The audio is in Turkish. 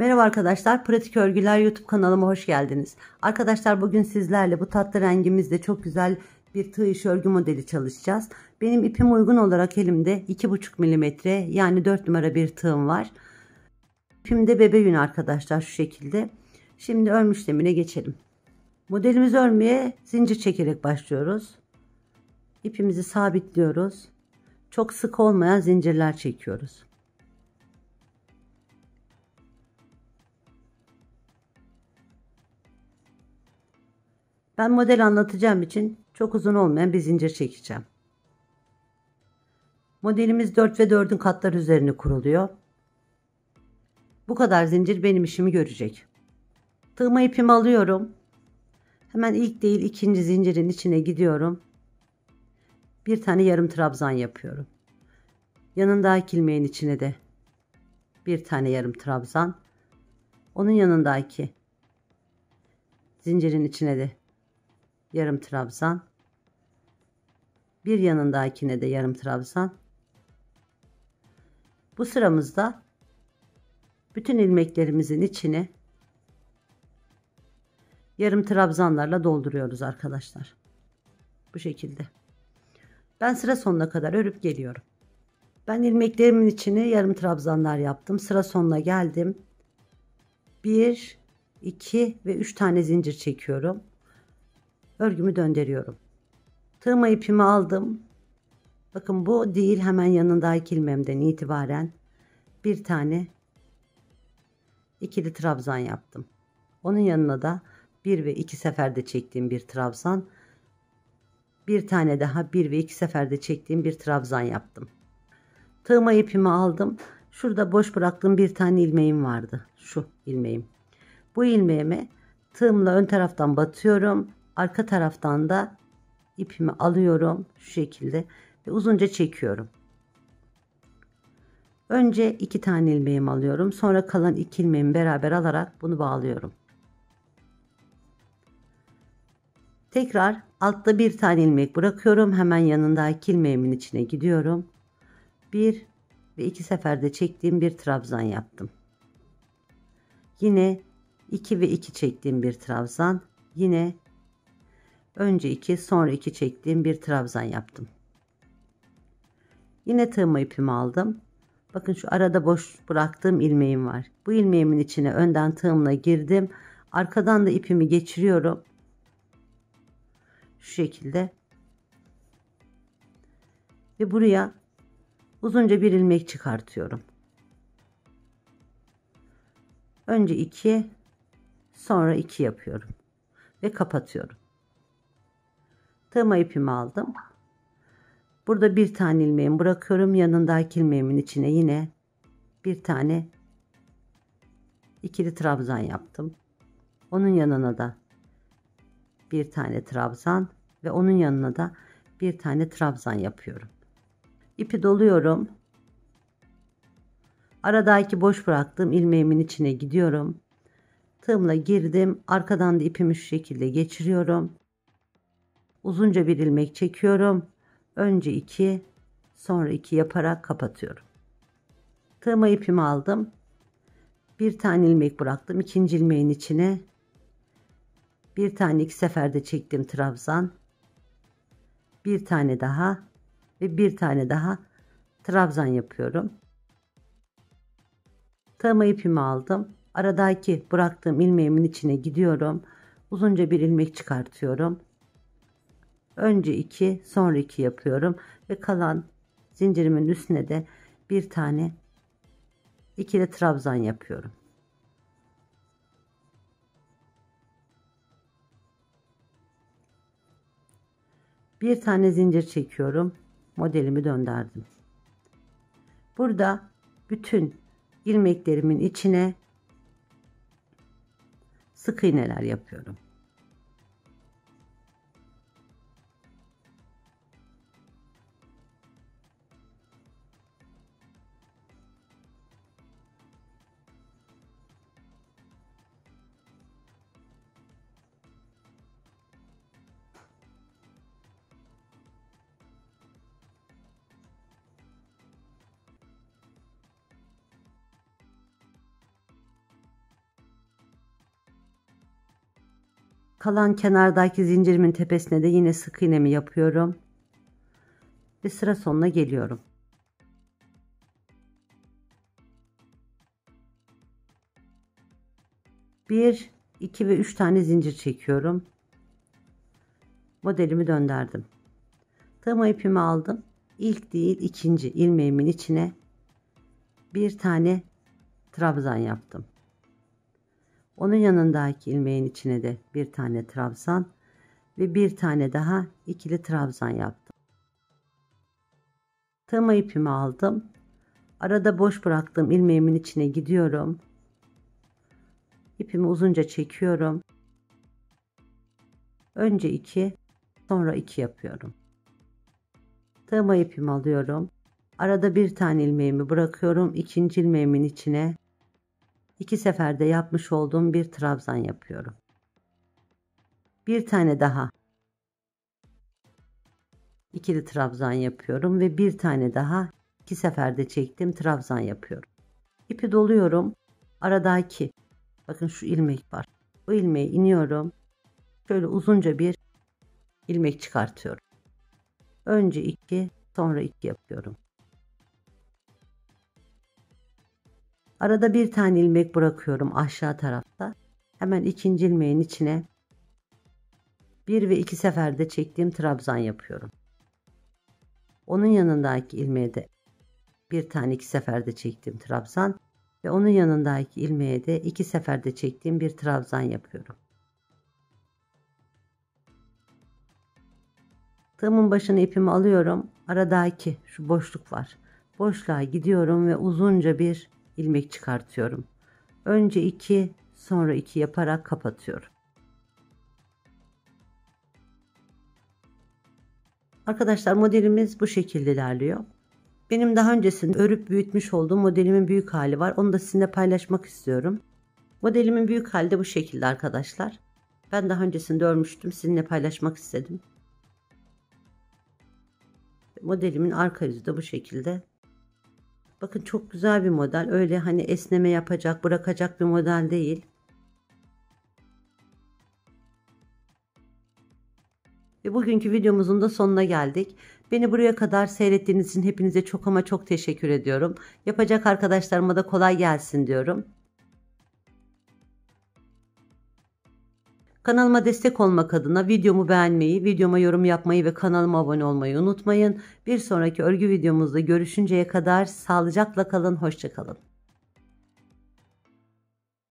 Merhaba arkadaşlar, Pratik Örgüler YouTube kanalıma hoş geldiniz. Arkadaşlar bugün sizlerle bu tatlı rengimizde çok güzel bir tığ işi örgü modeli çalışacağız. Benim ipim uygun olarak elimde 2,5 milimetre yani 4 numara bir tığım var. İpim de bebe yünü arkadaşlar, şu şekilde. Şimdi örme işlemine geçelim. Modelimizi örmeye zincir çekerek başlıyoruz. İpimizi sabitliyoruz. Çok sık olmayan zincirler çekiyoruz. Ben model anlatacağım için çok uzun olmayan bir zincir çekeceğim. Modelimiz 4 ve 4'ün katları üzerine kuruluyor. Bu kadar zincir benim işimi görecek. Tığıma ipimi alıyorum. Hemen ilk değil ikinci zincirin içine gidiyorum. Bir tane yarım trabzan yapıyorum. Yanındaki ilmeğin içine de bir tane yarım trabzan. Onun yanındaki zincirin içine de yarım trabzan. Bir yanındakine de yarım trabzan. Bu sıramızda bütün ilmeklerimizin içine yarım trabzanlarla dolduruyoruz arkadaşlar. Bu şekilde. Ben sıra sonuna kadar örüp geliyorum. Ben ilmeklerimin içine yarım trabzanlar yaptım. Sıra sonuna geldim. 1, 2 ve 3 tane zincir çekiyorum. Örgümü döndürüyorum. Tığıma ipimi aldım. Bakın bu değil, hemen yanındaki ilmeğimden itibaren bir tane ikili trabzan yaptım. Onun yanına da 1 ve 2 seferde çektiğim bir trabzan. Bir tane daha 1 ve 2 seferde çektiğim bir trabzan yaptım. Tığıma ipimi aldım. Şurada boş bıraktığım bir tane ilmeğim vardı. Şu ilmeğim. Bu ilmeğime tığımla ön taraftan batıyorum. Arka taraftan da ipimi alıyorum. Şu şekilde. Ve uzunca çekiyorum. Önce 2 tane ilmeğimi alıyorum. Sonra kalan 2 ilmeğimi beraber alarak bunu bağlıyorum. Tekrar altta bir tane ilmek bırakıyorum. Hemen yanındaki ilmeğimin içine gidiyorum. 1 ve 2 seferde çektiğim bir trabzan yaptım. Yine 2 ve 2 çektiğim bir trabzan. Yine önce 2 sonra 2 çektiğim bir trabzan yaptım. Yine tığıma ipimi aldım. Bakın şu arada boş bıraktığım ilmeğim var. Bu ilmeğimin içine önden tığımla girdim. Arkadan da ipimi geçiriyorum. Şu şekilde. Ve buraya uzunca bir ilmek çıkartıyorum. Önce 2 sonra 2 yapıyorum. Ve kapatıyorum. Tığıma ipimi aldım. Burada bir tane ilmeğimi bırakıyorum. Yanındaki ilmeğimin içine yine bir tane ikili trabzan yaptım. Onun yanına da bir tane trabzan ve onun yanına da bir tane trabzan yapıyorum. İpi doluyorum. Aradaki boş bıraktığım ilmeğimin içine gidiyorum. Tığımla girdim. Arkadan da ipimi şu şekilde geçiriyorum. Uzunca bir ilmek çekiyorum. Önce 2 sonra 2 yaparak kapatıyorum. Tığıma ipimi aldım. Bir tane ilmek bıraktım. İkinci ilmeğin içine bir tane 2 seferde çektim trabzan. Bir tane daha ve bir tane daha trabzan yapıyorum. Tığıma ipimi aldım. Aradaki bıraktığım ilmeğimin içine gidiyorum. Uzunca bir ilmek çıkartıyorum. Önce 2 sonra 2 yapıyorum ve kalan zincirimin üstüne de bir tane ikili trabzan yapıyorum. Bir tane zincir çekiyorum. Modelimi döndürdüm. Burada bütün ilmeklerimin içine sık iğneler yapıyorum. Kalan kenardaki zincirimin tepesine de yine sık iğnemi yapıyorum. Ve sıra sonuna geliyorum. Bir, 2 ve 3 tane zincir çekiyorum. Modelimi döndürdüm. Tığma ipimi aldım. İlk değil ikinci ilmeğimin içine bir tane trabzan yaptım. Onun yanındaki ilmeğin içine de bir tane trabzan ve bir tane daha ikili trabzan yaptım. Tığma ipimi aldım. Arada boş bıraktığım ilmeğimin içine gidiyorum. İpimi uzunca çekiyorum. Önce 2, sonra 2 yapıyorum. Tığma ipimi alıyorum. Arada bir tane ilmeğimi bırakıyorum. İkinci ilmeğimin içine 2 seferde yapmış olduğum bir trabzan yapıyorum. Bir tane daha ikili trabzan yapıyorum ve bir tane daha 2 seferde çektiğim trabzan yapıyorum. İpi doluyorum. Aradaki bakın şu ilmek var. Bu ilmeği iniyorum. Şöyle uzunca bir ilmek çıkartıyorum. Önce 2, sonra 2 yapıyorum. Arada bir tane ilmek bırakıyorum aşağı tarafta. Hemen ikinci ilmeğin içine 1 ve 2 seferde çektiğim trabzan yapıyorum. Onun yanındaki ilmeğe de bir tane 2 seferde çektiğim trabzan ve onun yanındaki ilmeğe de 2 seferde çektiğim bir trabzan yapıyorum. Tığımın başına ipimi alıyorum. Aradaki şu boşluk var. Boşluğa gidiyorum ve uzunca bir ilmek çıkartıyorum. Önce 2, sonra 2 yaparak kapatıyorum. Arkadaşlar modelimiz bu şekilde ilerliyor. Benim daha öncesinde örüp büyütmüş olduğum modelimin büyük hali var. Onu da sizinle paylaşmak istiyorum. Modelimin büyük hali de bu şekilde arkadaşlar. Ben daha öncesinde örmüştüm. Sizinle paylaşmak istedim. Modelimin arka yüzü de bu şekilde. Bakın çok güzel bir model. Öyle hani esneme yapacak, bırakacak bir model değil. Ve bugünkü videomuzun da sonuna geldik. Beni buraya kadar seyrettiğiniz için hepinize çok ama çok teşekkür ediyorum. Yapacak arkadaşlarıma da kolay gelsin diyorum. Kanalıma destek olmak adına videomu beğenmeyi, videoma yorum yapmayı ve kanalıma abone olmayı unutmayın. Bir sonraki örgü videomuzda görüşünceye kadar sağlıcakla kalın, hoşça kalın.